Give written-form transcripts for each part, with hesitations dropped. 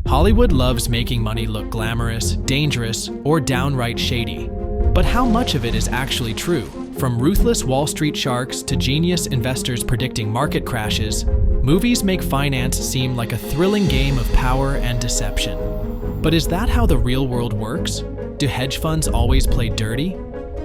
Hollywood loves making money look glamorous, dangerous, or downright shady. But how much of it is actually true? From ruthless Wall Street sharks to genius investors predicting market crashes, movies make finance seem like a thrilling game of power and deception. But is that how the real world works? Do hedge funds always play dirty?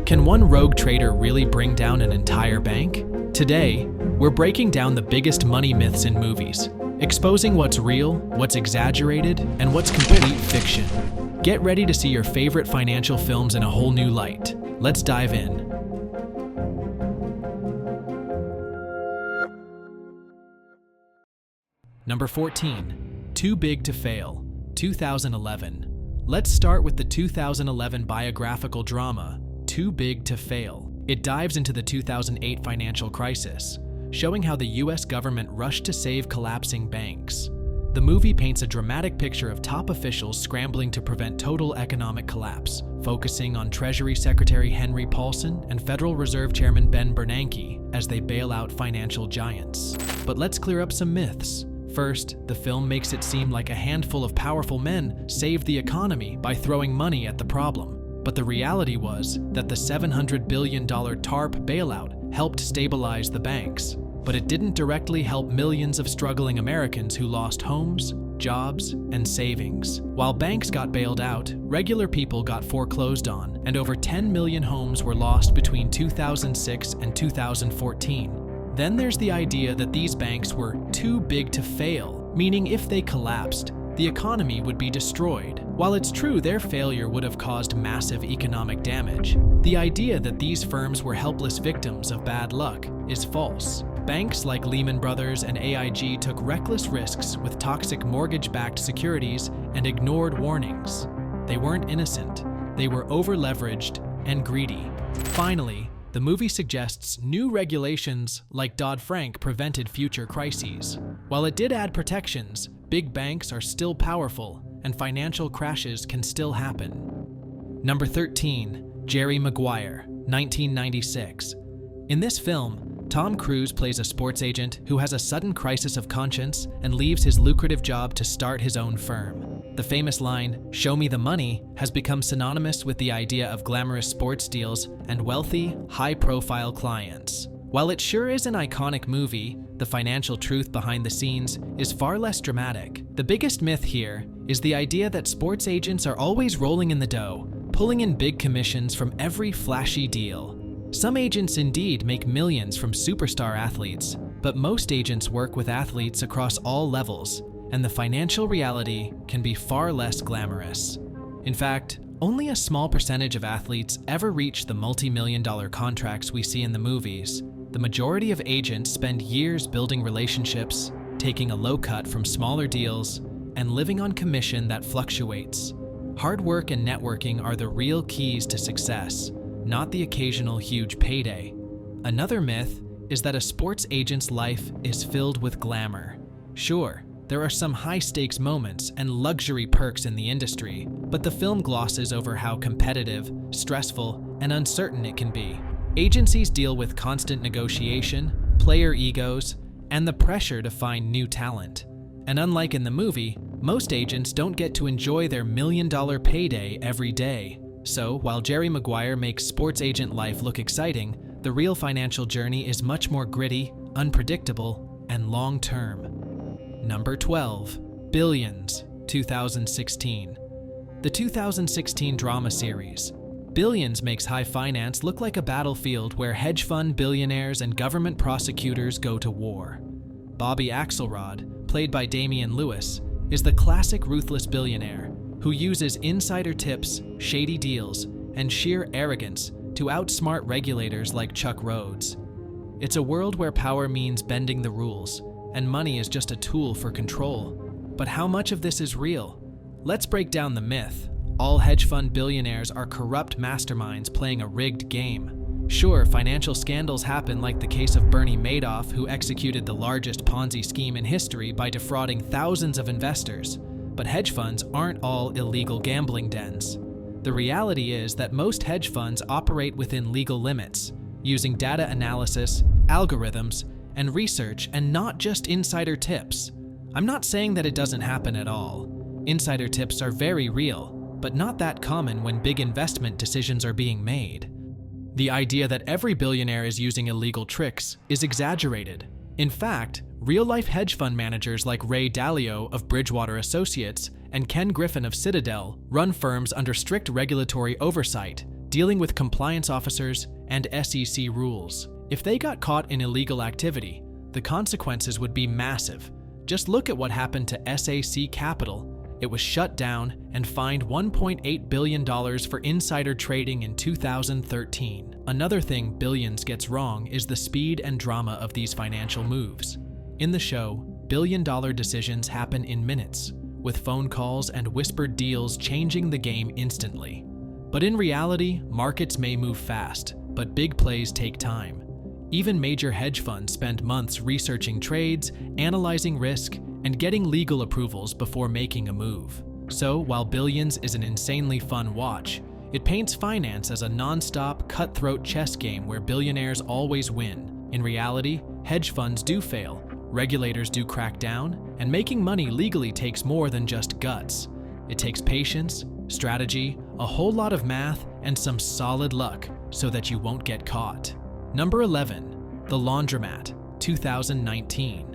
Can one rogue trader really bring down an entire bank? Today, we're breaking down the biggest money myths in movies, exposing what's real, what's exaggerated, and what's complete fiction. Get ready to see your favorite financial films in a whole new light. Let's dive in. Number 14. Too Big to Fail, 2011. Let's start with the 2011 biographical drama, Too Big to Fail. It dives into the 2008 financial crisis, showing how the US government rushed to save collapsing banks. The movie paints a dramatic picture of top officials scrambling to prevent total economic collapse, focusing on Treasury Secretary Henry Paulson and Federal Reserve Chairman Ben Bernanke as they bail out financial giants. But let's clear up some myths. First, the film makes it seem like a handful of powerful men saved the economy by throwing money at the problem. But the reality was that the $700 billion TARP bailout helped stabilize the banks. But it didn't directly help millions of struggling Americans who lost homes, jobs, and savings. While banks got bailed out, regular people got foreclosed on, and over 10 million homes were lost between 2006 and 2014. Then there's the idea that these banks were too big to fail, meaning if they collapsed, the economy would be destroyed. While it's true their failure would have caused massive economic damage, the idea that these firms were helpless victims of bad luck is false. Banks like Lehman Brothers and AIG took reckless risks with toxic mortgage-backed securities and ignored warnings. They weren't innocent. They were over-leveraged and greedy. Finally, the movie suggests new regulations like Dodd-Frank prevented future crises. While it did add protections, big banks are still powerful and financial crashes can still happen. Number 13. Jerry Maguire, 1996. In this film, Tom Cruise plays a sports agent who has a sudden crisis of conscience and leaves his lucrative job to start his own firm. The famous line, "Show me the money," has become synonymous with the idea of glamorous sports deals and wealthy, high-profile clients. While it sure is an iconic movie, the financial truth behind the scenes is far less dramatic. The biggest myth here is the idea that sports agents are always rolling in the dough, pulling in big commissions from every flashy deal. Some agents indeed make millions from superstar athletes, but most agents work with athletes across all levels, and the financial reality can be far less glamorous. In fact, only a small percentage of athletes ever reach the multi-million-dollar contracts we see in the movies. The majority of agents spend years building relationships, taking a low cut from smaller deals, and living on commission that fluctuates. Hard work and networking are the real keys to success, not the occasional huge payday. Another myth is that a sports agent's life is filled with glamour. Sure, there are some high-stakes moments and luxury perks in the industry, but the film glosses over how competitive, stressful, and uncertain it can be. Agencies deal with constant negotiation, player egos, and the pressure to find new talent. And unlike in the movie, most agents don't get to enjoy their million-dollar payday every day. So, while Jerry Maguire makes sports agent life look exciting, the real financial journey is much more gritty, unpredictable, and long-term. Number 12. Billions, 2016. The 2016 drama series, Billions, makes high finance look like a battlefield where hedge fund billionaires and government prosecutors go to war. Bobby Axelrod, played by Damian Lewis, is the classic ruthless billionaire who uses insider tips, shady deals, and sheer arrogance to outsmart regulators like Chuck Rhodes. It's a world where power means bending the rules, and money is just a tool for control. But how much of this is real? Let's break down the myth. All hedge fund billionaires are corrupt masterminds playing a rigged game. Sure, financial scandals happen, like the case of Bernie Madoff, who executed the largest Ponzi scheme in history by defrauding thousands of investors. But hedge funds aren't all illegal gambling dens. The reality is that most hedge funds operate within legal limits, using data analysis, algorithms, and research, and not just insider tips. I'm not saying that it doesn't happen at all. Insider tips are very real, but not that common when big investment decisions are being made. The idea that every billionaire is using illegal tricks is exaggerated. In fact, real-life hedge fund managers like Ray Dalio of Bridgewater Associates and Ken Griffin of Citadel run firms under strict regulatory oversight, dealing with compliance officers and SEC rules. If they got caught in illegal activity, the consequences would be massive. Just look at what happened to SAC Capital. It was shut down and fined $1.8 billion for insider trading in 2013. Another thing Billions gets wrong is the speed and drama of these financial moves. In the show, billion-dollar decisions happen in minutes, with phone calls and whispered deals changing the game instantly. But in reality, markets may move fast, but big plays take time. Even major hedge funds spend months researching trades, analyzing risk, and getting legal approvals before making a move. So, while Billions is an insanely fun watch, it paints finance as a non-stop, cutthroat chess game where billionaires always win. In reality, hedge funds do fail, regulators do crack down, and making money legally takes more than just guts. It takes patience, strategy, a whole lot of math, and some solid luck so that you won't get caught. Number 11. The Laundromat, 2019.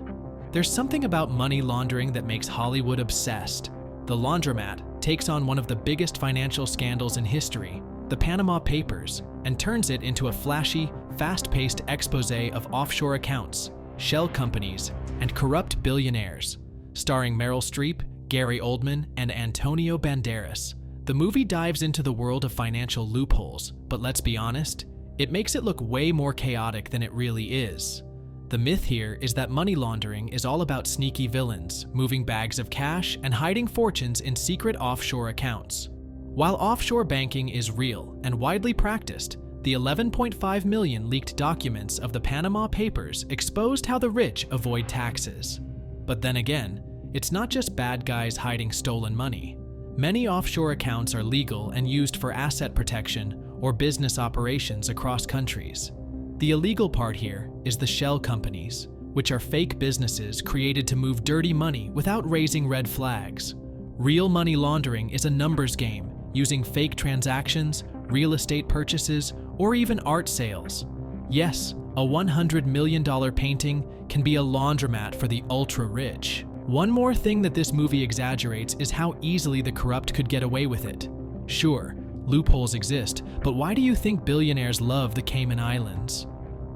There's something about money laundering that makes Hollywood obsessed. The Laundromat takes on one of the biggest financial scandals in history, the Panama Papers, and turns it into a flashy, fast-paced exposé of offshore accounts, shell companies, and corrupt billionaires. Starring Meryl Streep, Gary Oldman, and Antonio Banderas, the movie dives into the world of financial loopholes, but let's be honest, it makes it look way more chaotic than it really is. The myth here is that money laundering is all about sneaky villains, moving bags of cash and hiding fortunes in secret offshore accounts. While offshore banking is real and widely practiced, the 11.5 million leaked documents of the Panama Papers exposed how the rich avoid taxes. But then again, it's not just bad guys hiding stolen money. Many offshore accounts are legal and used for asset protection or business operations across countries. The illegal part here is the shell companies, which are fake businesses created to move dirty money without raising red flags. Real money laundering is a numbers game, using fake transactions, real estate purchases, or even art sales. Yes, a $100 million painting can be a laundromat for the ultra-rich. One more thing that this movie exaggerates is how easily the corrupt could get away with it. Sure, loopholes exist, but why do you think billionaires love the Cayman Islands?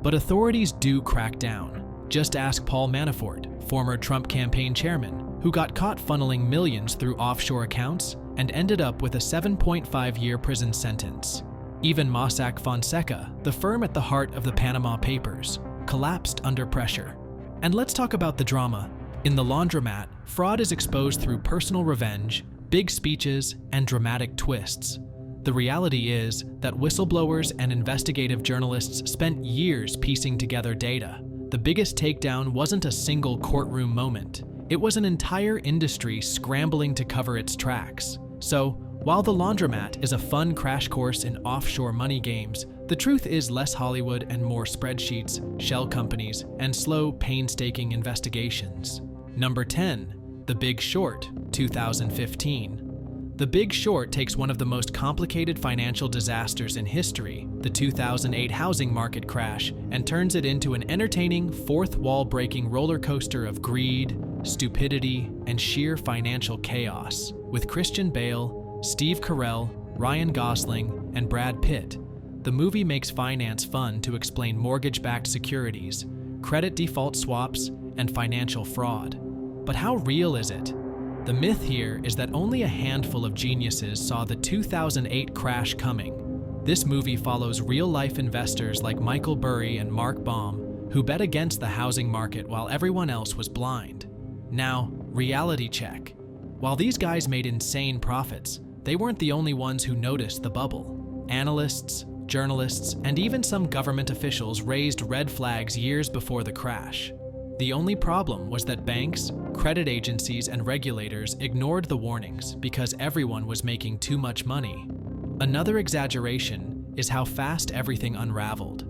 But authorities do crack down. Just ask Paul Manafort, former Trump campaign chairman, who got caught funneling millions through offshore accounts and ended up with a 7.5-year prison sentence. Even Mossack Fonseca, the firm at the heart of the Panama Papers, collapsed under pressure. And let's talk about the drama. In The Laundromat, fraud is exposed through personal revenge, big speeches, and dramatic twists. The reality is that whistleblowers and investigative journalists spent years piecing together data. The biggest takedown wasn't a single courtroom moment. It was an entire industry scrambling to cover its tracks. So, while The Laundromat is a fun crash course in offshore money games, the truth is less Hollywood and more spreadsheets, shell companies, and slow, painstaking investigations. Number 10. The Big Short, 2015. The Big Short takes one of the most complicated financial disasters in history, the 2008 housing market crash, and turns it into an entertaining, fourth-wall-breaking roller coaster of greed, stupidity, and sheer financial chaos. With Christian Bale, Steve Carell, Ryan Gosling, and Brad Pitt, the movie makes finance fun to explain mortgage-backed securities, credit default swaps, and financial fraud. But how real is it? The myth here is that only a handful of geniuses saw the 2008 crash coming. This movie follows real-life investors like Michael Burry and Mark Baum, who bet against the housing market while everyone else was blind. Now, reality check. While these guys made insane profits, they weren't the only ones who noticed the bubble. Analysts, journalists, and even some government officials raised red flags years before the crash. The only problem was that banks, credit agencies, and regulators ignored the warnings because everyone was making too much money. Another exaggeration is how fast everything unraveled.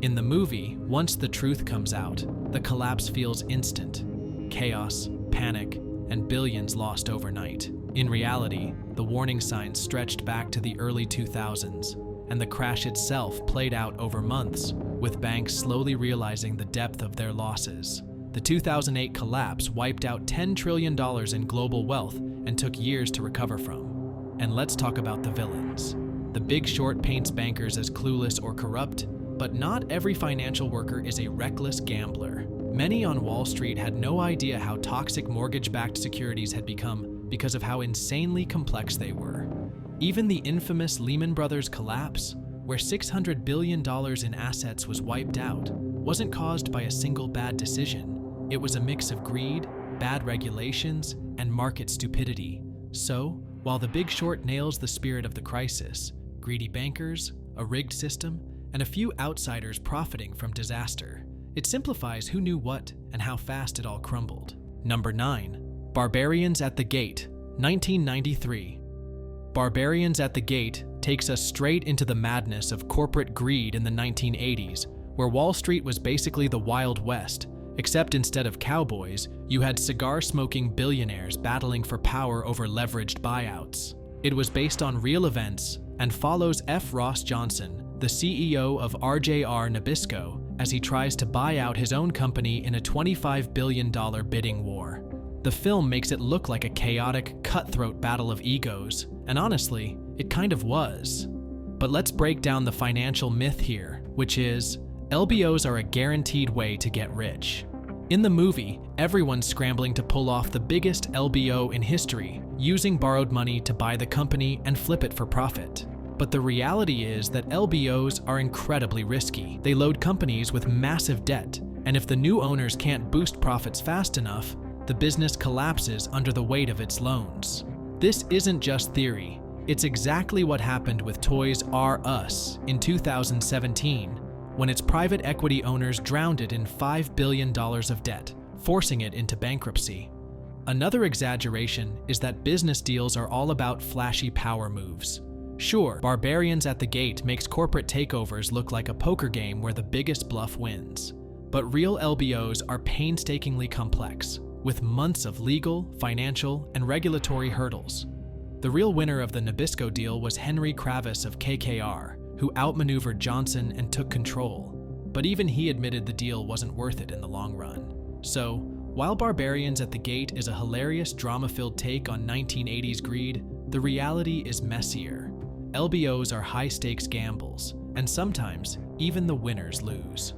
In the movie, once the truth comes out, the collapse feels instant. Chaos, panic, and billions lost overnight. In reality, the warning signs stretched back to the early 2000s, and the crash itself played out over months, with banks slowly realizing the depth of their losses. The 2008 collapse wiped out $10 trillion in global wealth and took years to recover from. And let's talk about the villains. The Big Short paints bankers as clueless or corrupt, but not every financial worker is a reckless gambler. Many on Wall Street had no idea how toxic mortgage-backed securities had become because of how insanely complex they were. Even the infamous Lehman Brothers collapse, where $600 billion in assets was wiped out, wasn't caused by a single bad decision. It was a mix of greed, bad regulations, and market stupidity. So, while The Big Short nails the spirit of the crisis, greedy bankers, a rigged system, and a few outsiders profiting from disaster, it simplifies who knew what and how fast it all crumbled. Number 9. Barbarians at the Gate, 1993. Barbarians at the Gate takes us straight into the madness of corporate greed in the 1980s, where Wall Street was basically the Wild West, except instead of cowboys, you had cigar-smoking billionaires battling for power over leveraged buyouts. It was based on real events and follows F. Ross Johnson, the CEO of RJR Nabisco, as he tries to buy out his own company in a $25 billion bidding war. The film makes it look like a chaotic, cutthroat battle of egos, and honestly, it kind of was. But let's break down the financial myth here, which is, LBOs are a guaranteed way to get rich. In the movie, everyone's scrambling to pull off the biggest LBO in history, using borrowed money to buy the company and flip it for profit. But the reality is that LBOs are incredibly risky. They load companies with massive debt, and if the new owners can't boost profits fast enough, the business collapses under the weight of its loans. This isn't just theory. It's exactly what happened with Toys R Us in 2017, when its private equity owners drowned it in $5 billion of debt, forcing it into bankruptcy. Another exaggeration is that business deals are all about flashy power moves. Sure, Barbarians at the Gate makes corporate takeovers look like a poker game where the biggest bluff wins. But real LBOs are painstakingly complex, with months of legal, financial, and regulatory hurdles. The real winner of the Nabisco deal was Henry Kravis of KKR, who outmaneuvered Johnson and took control. But even he admitted the deal wasn't worth it in the long run. So, while Barbarians at the Gate is a hilarious drama-filled take on 1980s greed, the reality is messier. LBOs are high-stakes gambles, and sometimes even the winners lose.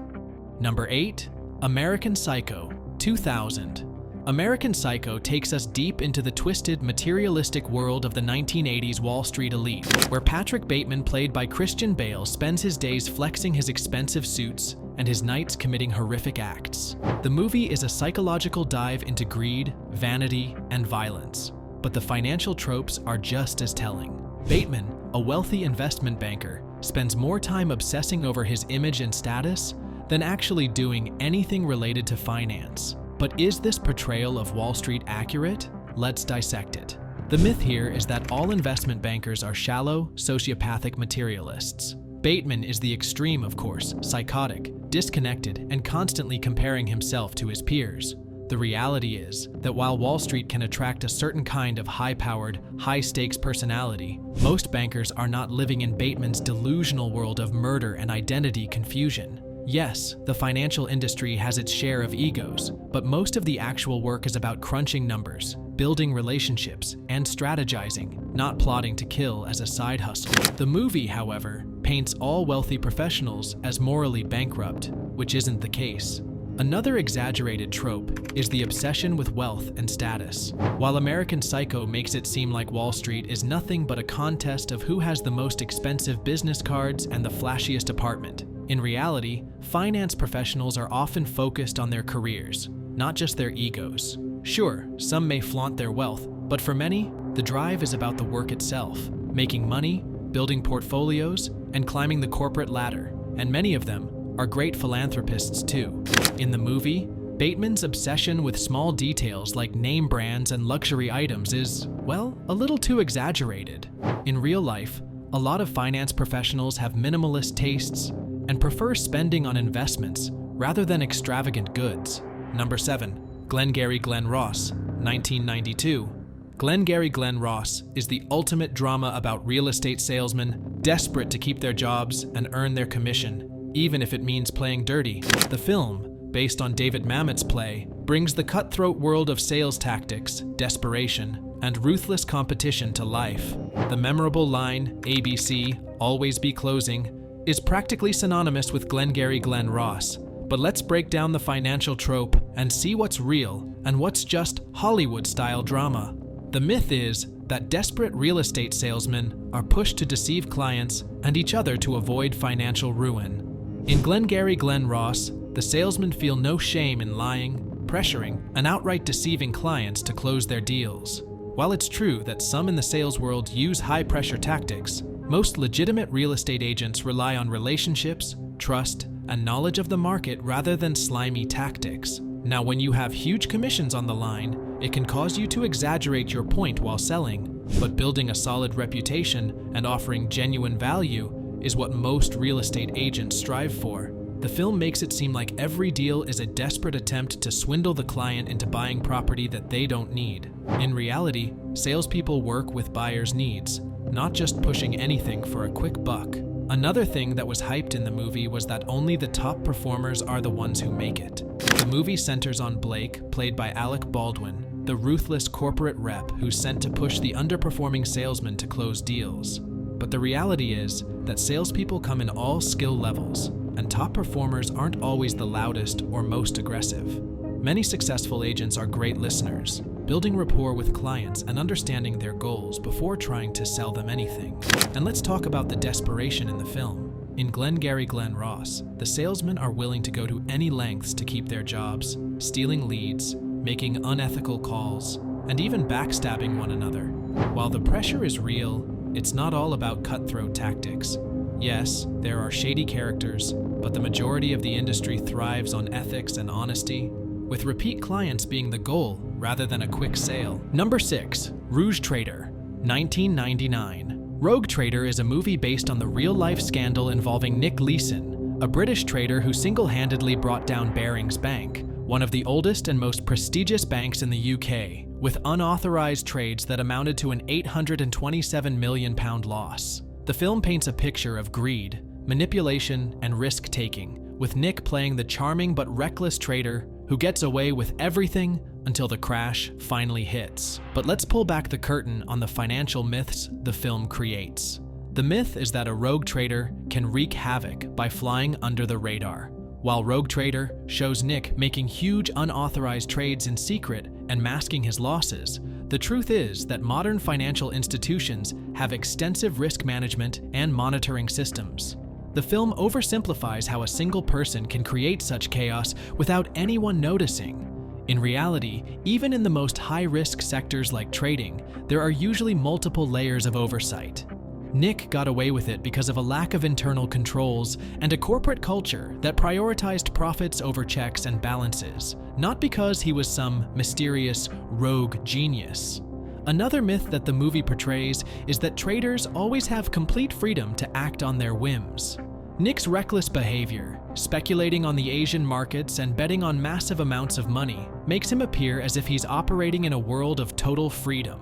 Number 8. American Psycho, 2000. American Psycho takes us deep into the twisted, materialistic world of the 1980s Wall Street elite, where Patrick Bateman, played by Christian Bale, spends his days flexing his expensive suits and his nights committing horrific acts. The movie is a psychological dive into greed, vanity, and violence, but the financial tropes are just as telling. Bateman, a wealthy investment banker, spends more time obsessing over his image and status than actually doing anything related to finance. But is this portrayal of Wall Street accurate? Let's dissect it. The myth here is that all investment bankers are shallow, sociopathic materialists. Bateman is the extreme, of course, psychotic, disconnected, and constantly comparing himself to his peers. The reality is that while Wall Street can attract a certain kind of high-powered, high-stakes personality, most bankers are not living in Bateman's delusional world of murder and identity confusion. Yes, the financial industry has its share of egos, but most of the actual work is about crunching numbers, building relationships, and strategizing, not plotting to kill as a side hustle. The movie, however, paints all wealthy professionals as morally bankrupt, which isn't the case. Another exaggerated trope is the obsession with wealth and status. While American Psycho makes it seem like Wall Street is nothing but a contest of who has the most expensive business cards and the flashiest apartment, in reality, finance professionals are often focused on their careers, not just their egos. Sure, some may flaunt their wealth, but for many, the drive is about the work itself, making money, building portfolios, and climbing the corporate ladder, and many of them are great philanthropists too. In the movie, Bateman's obsession with small details like name brands and luxury items is, well, a little too exaggerated. In real life, a lot of finance professionals have minimalist tastes and prefer spending on investments rather than extravagant goods. Number 7. Glengarry Glen Ross, 1992. Glengarry Glen Ross is the ultimate drama about real estate salesmen desperate to keep their jobs and earn their commission, even if it means playing dirty. The film, based on David Mamet's play, brings the cutthroat world of sales tactics, desperation, and ruthless competition to life. The memorable line, "ABC, always be closing," is practically synonymous with Glengarry Glen Ross. But let's break down the financial trope and see what's real and what's just Hollywood-style drama. The myth is that desperate real estate salesmen are pushed to deceive clients and each other to avoid financial ruin. In Glengarry Glen Ross, the salesmen feel no shame in lying, pressuring, and outright deceiving clients to close their deals. While it's true that some in the sales world use high-pressure tactics, most legitimate real estate agents rely on relationships, trust, and knowledge of the market rather than slimy tactics. Now, when you have huge commissions on the line, it can cause you to exaggerate your point while selling, but building a solid reputation and offering genuine value is what most real estate agents strive for. The film makes it seem like every deal is a desperate attempt to swindle the client into buying property that they don't need. In reality, salespeople work with buyers' needs, not just pushing anything for a quick buck. Another thing that was hyped in the movie was that only the top performers are the ones who make it. The movie centers on Blake, played by Alec Baldwin, the ruthless corporate rep who's sent to push the underperforming salesman to close deals. But the reality is that salespeople come in all skill levels, and top performers aren't always the loudest or most aggressive. Many successful agents are great listeners, building rapport with clients and understanding their goals before trying to sell them anything. And let's talk about the desperation in the film. In Glengarry Glen Ross, the salesmen are willing to go to any lengths to keep their jobs, stealing leads, making unethical calls, and even backstabbing one another. While the pressure is real, it's not all about cutthroat tactics. Yes, there are shady characters, but the majority of the industry thrives on ethics and honesty, with repeat clients being the goal rather than a quick sale. Number 6. Rouge Trader, 1999. Rogue Trader is a movie based on the real-life scandal involving Nick Leeson, a British trader who single-handedly brought down Barings Bank, one of the oldest and most prestigious banks in the UK, with unauthorized trades that amounted to an £827 million loss. The film paints a picture of greed, manipulation, and risk-taking, with Nick playing the charming but reckless trader who gets away with everything until the crash finally hits. But let's pull back the curtain on the financial myths the film creates. The myth is that a rogue trader can wreak havoc by flying under the radar. While Rogue Trader shows Nick making huge unauthorized trades in secret and masking his losses, the truth is that modern financial institutions have extensive risk management and monitoring systems. The film oversimplifies how a single person can create such chaos without anyone noticing. In reality, even in the most high-risk sectors like trading, there are usually multiple layers of oversight. Nick got away with it because of a lack of internal controls and a corporate culture that prioritized profits over checks and balances, not because he was some mysterious rogue genius. Another myth that the movie portrays is that traders always have complete freedom to act on their whims. Nick's reckless behavior, speculating on the Asian markets and betting on massive amounts of money, makes him appear as if he's operating in a world of total freedom.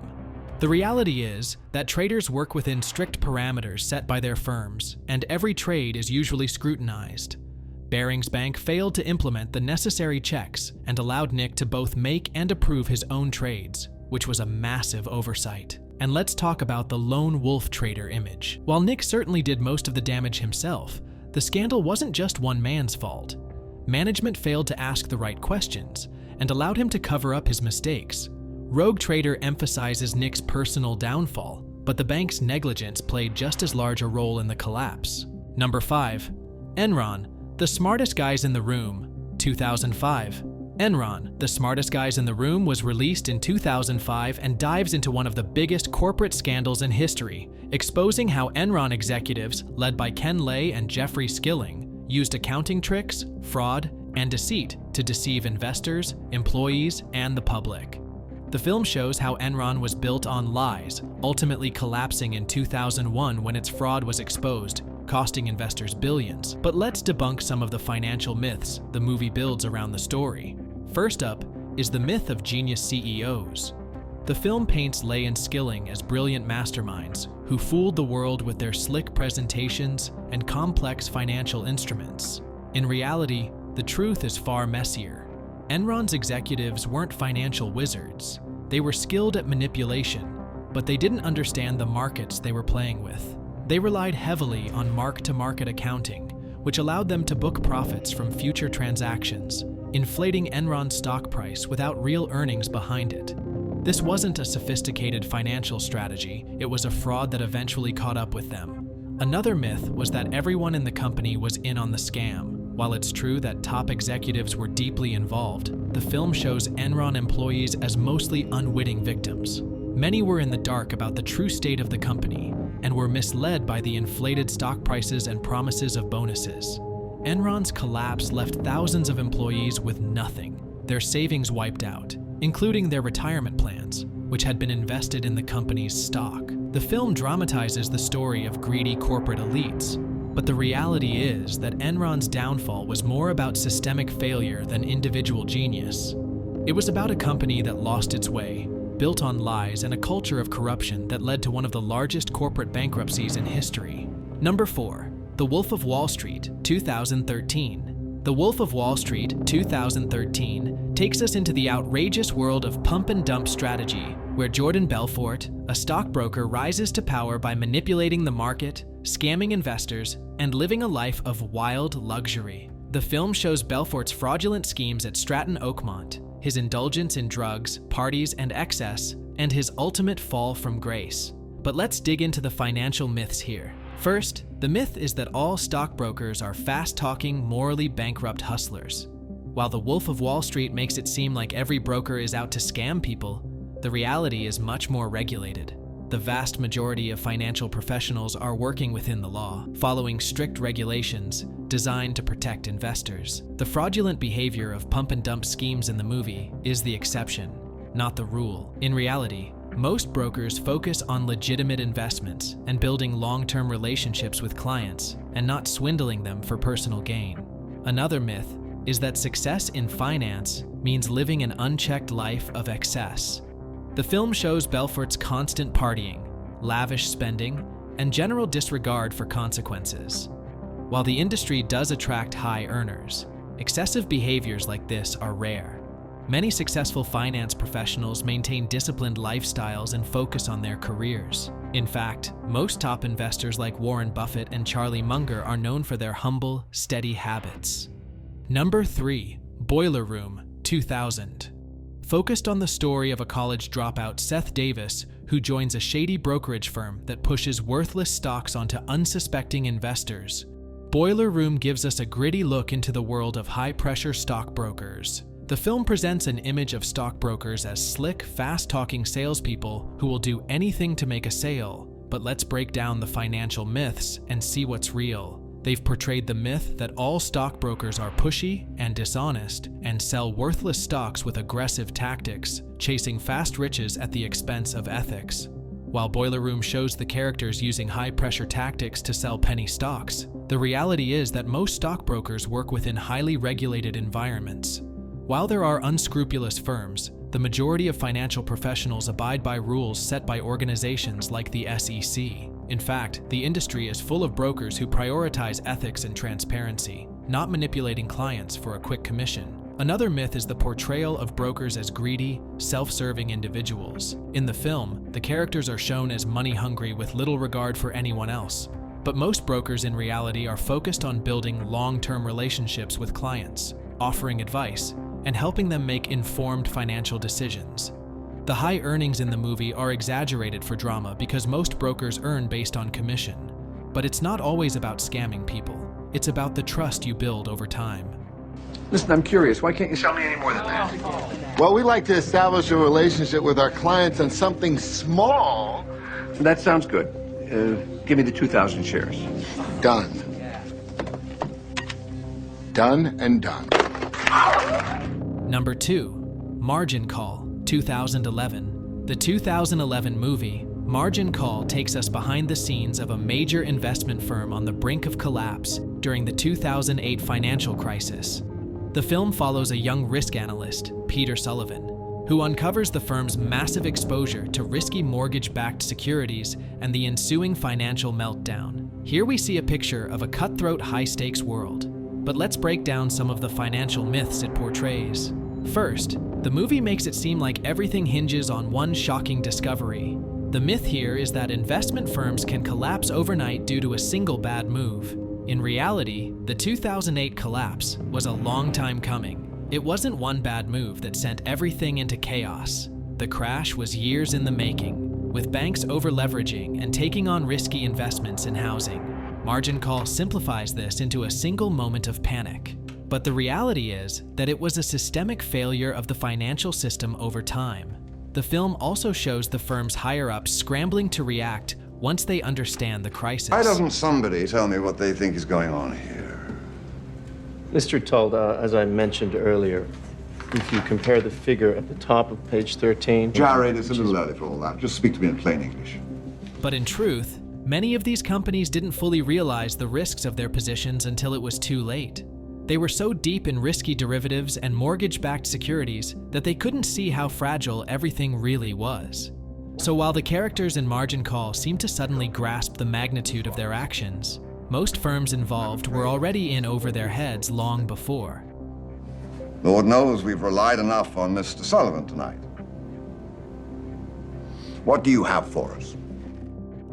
The reality is that traders work within strict parameters set by their firms, and every trade is usually scrutinized. Barings Bank failed to implement the necessary checks and allowed Nick to both make and approve his own trades, which was a massive oversight. And let's talk about the lone wolf trader image. While Nick certainly did most of the damage himself, the scandal wasn't just one man's fault. Management failed to ask the right questions and allowed him to cover up his mistakes. Rogue Trader emphasizes Nick's personal downfall, but the bank's negligence played just as large a role in the collapse. Number 5. Enron, the smartest guys in the room, 2005. Enron, the smartest guys in the room was released in 2005 and dives into one of the biggest corporate scandals in history, exposing how Enron executives, led by Ken Lay and Jeffrey Skilling, used accounting tricks, fraud, and deceit to deceive investors, employees, and the public. The film shows how Enron was built on lies, ultimately collapsing in 2001 when its fraud was exposed, costing investors billions. But let's debunk some of the financial myths the movie builds around the story. First up is the myth of genius CEOs. The film paints Lay and Skilling as brilliant masterminds who fooled the world with their slick presentations and complex financial instruments. In reality, the truth is far messier. Enron's executives weren't financial wizards. They were skilled at manipulation, but they didn't understand the markets they were playing with. They relied heavily on mark-to-market accounting, which allowed them to book profits from future transactions, inflating Enron's stock price without real earnings behind it. This wasn't a sophisticated financial strategy, it was a fraud that eventually caught up with them. Another myth was that everyone in the company was in on the scam. While it's true that top executives were deeply involved, the film shows Enron employees as mostly unwitting victims. Many were in the dark about the true state of the company and were misled by the inflated stock prices and promises of bonuses. Enron's collapse left thousands of employees with nothing, their savings wiped out, including their retirement plans, which had been invested in the company's stock. The film dramatizes the story of greedy corporate elites, but the reality is that Enron's downfall was more about systemic failure than individual genius. It was about a company that lost its way, built on lies and a culture of corruption that led to one of the largest corporate bankruptcies in history. Number 4. The Wolf of Wall Street, 2013. The Wolf of Wall Street, 2013, takes us into the outrageous world of pump-and-dump strategy, where Jordan Belfort, a stockbroker, rises to power by manipulating the market, scamming investors, and living a life of wild luxury. The film shows Belfort's fraudulent schemes at Stratton Oakmont, his indulgence in drugs, parties, and excess, and his ultimate fall from grace. But let's dig into the financial myths here. First, the myth is that all stockbrokers are fast-talking, morally bankrupt hustlers. While the Wolf of Wall Street makes it seem like every broker is out to scam people, the reality is much more regulated. The vast majority of financial professionals are working within the law, following strict regulations designed to protect investors. The fraudulent behavior of pump-and-dump schemes in the movie is the exception, not the rule. In reality, most brokers focus on legitimate investments and building long-term relationships with clients and not swindling them for personal gain. Another myth is that success in finance means living an unchecked life of excess. The film shows Belfort's constant partying, lavish spending, and general disregard for consequences. While the industry does attract high earners, excessive behaviors like this are rare. Many successful finance professionals maintain disciplined lifestyles and focus on their careers. In fact, most top investors like Warren Buffett and Charlie Munger are known for their humble, steady habits. Number 3. Boiler Room, 2000. Focused on the story of a college dropout, Seth Davis, who joins a shady brokerage firm that pushes worthless stocks onto unsuspecting investors. Boiler Room gives us a gritty look into the world of high-pressure stockbrokers. The film presents an image of stockbrokers as slick, fast-talking salespeople who will do anything to make a sale. But let's break down the financial myths and see what's real. They've portrayed the myth that all stockbrokers are pushy and dishonest and sell worthless stocks with aggressive tactics, chasing fast riches at the expense of ethics. While Boiler Room shows the characters using high-pressure tactics to sell penny stocks, the reality is that most stockbrokers work within highly regulated environments. While there are unscrupulous firms, the majority of financial professionals abide by rules set by organizations like the SEC. In fact, the industry is full of brokers who prioritize ethics and transparency, not manipulating clients for a quick commission. Another myth is the portrayal of brokers as greedy, self-serving individuals. In the film, the characters are shown as money-hungry with little regard for anyone else. But most brokers in reality are focused on building long-term relationships with clients, offering advice, and helping them make informed financial decisions. The high earnings in the movie are exaggerated for drama because most brokers earn based on commission. But it's not always about scamming people. It's about the trust you build over time. Listen, I'm curious. Why can't you sell me any more than that? Well, we like to establish a relationship with our clients on something small. That sounds good. Give me the 2,000 shares. Done. Done and done. Number 2. Margin Call, 2011. The 2011 movie, Margin Call, takes us behind the scenes of a major investment firm on the brink of collapse during the 2008 financial crisis. The film follows a young risk analyst, Peter Sullivan, who uncovers the firm's massive exposure to risky mortgage-backed securities and the ensuing financial meltdown. Here we see a picture of a cutthroat, high-stakes world. But let's break down some of the financial myths it portrays. First, the movie makes it seem like everything hinges on one shocking discovery. The myth here is that investment firms can collapse overnight due to a single bad move. In reality, the 2008 collapse was a long time coming. It wasn't one bad move that sent everything into chaos. The crash was years in the making, with banks over-leveraging and taking on risky investments in housing. Margin Call simplifies this into a single moment of panic. But the reality is that it was a systemic failure of the financial system over time. The film also shows the firm's higher-ups scrambling to react once they understand the crisis. Why doesn't somebody tell me what they think is going on here? Mr. Tull, as I mentioned earlier, if you compare the figure at the top of page 13... Jared, it's a little early for all that. Just speak to me in plain English. But in truth, many of these companies didn't fully realize the risks of their positions until it was too late. They were so deep in risky derivatives and mortgage-backed securities that they couldn't see how fragile everything really was. So while the characters in Margin Call seem to suddenly grasp the magnitude of their actions, most firms involved were already in over their heads long before. Lord knows we've relied enough on Mr. Sullivan tonight. What do you have for us?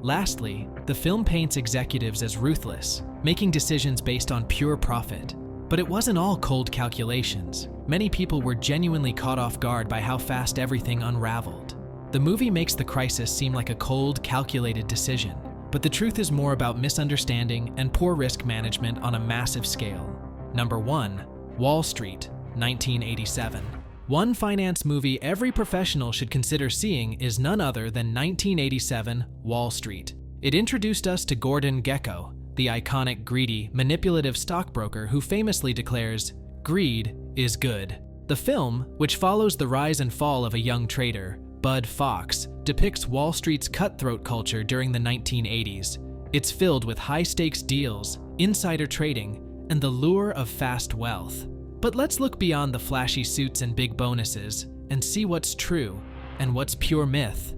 Lastly, the film paints executives as ruthless, making decisions based on pure profit. But it wasn't all cold calculations. Many people were genuinely caught off guard by how fast everything unraveled. The movie makes the crisis seem like a cold, calculated decision, but the truth is more about misunderstanding and poor risk management on a massive scale. Number 1, Wall Street, 1987. One finance movie every professional should consider seeing is none other than 1987 Wall Street. It introduced us to Gordon Gekko, the iconic, greedy, manipulative stockbroker who famously declares, "Greed is good." The film, which follows the rise and fall of a young trader, Bud Fox, depicts Wall Street's cutthroat culture during the 1980s. It's filled with high-stakes deals, insider trading, and the lure of fast wealth. But let's look beyond the flashy suits and big bonuses and see what's true and what's pure myth.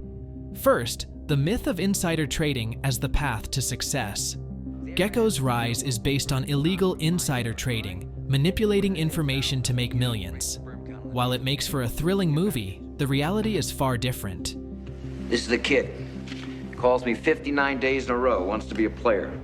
First, the myth of insider trading as the path to success. Gekko's rise is based on illegal insider trading, manipulating information to make millions. While it makes for a thrilling movie, the reality is far different. This is the kid. Calls me 59 days in a row, wants to be a player.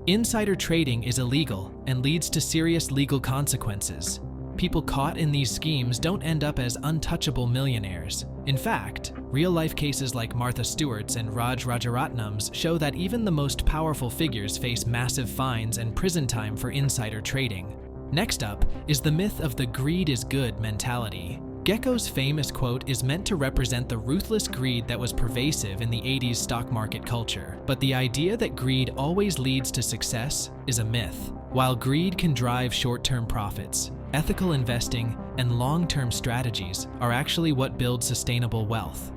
Insider trading is illegal and leads to serious legal consequences. People caught in these schemes don't end up as untouchable millionaires. In fact, real-life cases like Martha Stewart's and Raj Rajaratnam's show that even the most powerful figures face massive fines and prison time for insider trading. Next up is the myth of the greed is good mentality. Gekko's famous quote is meant to represent the ruthless greed that was pervasive in the 80s stock market culture. But the idea that greed always leads to success is a myth. While greed can drive short-term profits, ethical investing and long-term strategies are actually what build sustainable wealth.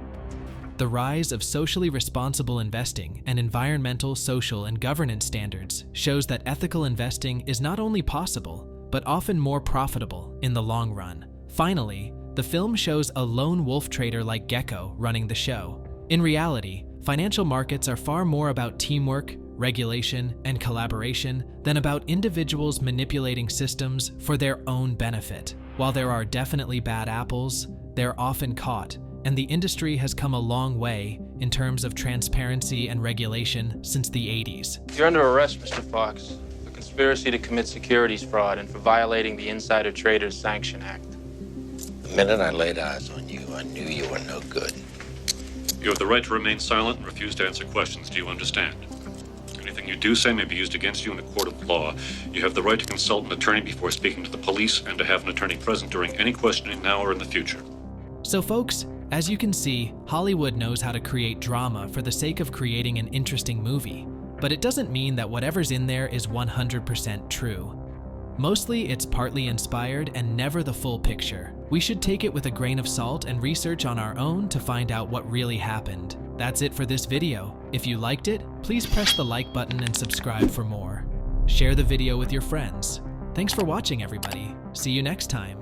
The rise of socially responsible investing and environmental, social, and governance standards shows that ethical investing is not only possible, but often more profitable in the long run. Finally, the film shows a lone wolf trader like Gekko running the show. In reality, financial markets are far more about teamwork, regulation, and collaboration than about individuals manipulating systems for their own benefit. While there are definitely bad apples, they're often caught, and the industry has come a long way in terms of transparency and regulation since the 80s. You're under arrest, Mr. Fox, for conspiracy to commit securities fraud and for violating the Insider Traders Sanction Act. The minute I laid eyes on you, I knew you were no good. You have the right to remain silent and refuse to answer questions. Do you understand? Anything you do say may be used against you in a court of law. You have the right to consult an attorney before speaking to the police and to have an attorney present during any questioning now or in the future. So folks, as you can see, Hollywood knows how to create drama for the sake of creating an interesting movie. But it doesn't mean that whatever's in there is 100% true. Mostly it's partly inspired and never the full picture. We should take it with a grain of salt and research on our own to find out what really happened. That's it for this video. If you liked it, please press the like button and subscribe for more. Share the video with your friends. Thanks for watching, everybody. See you next time.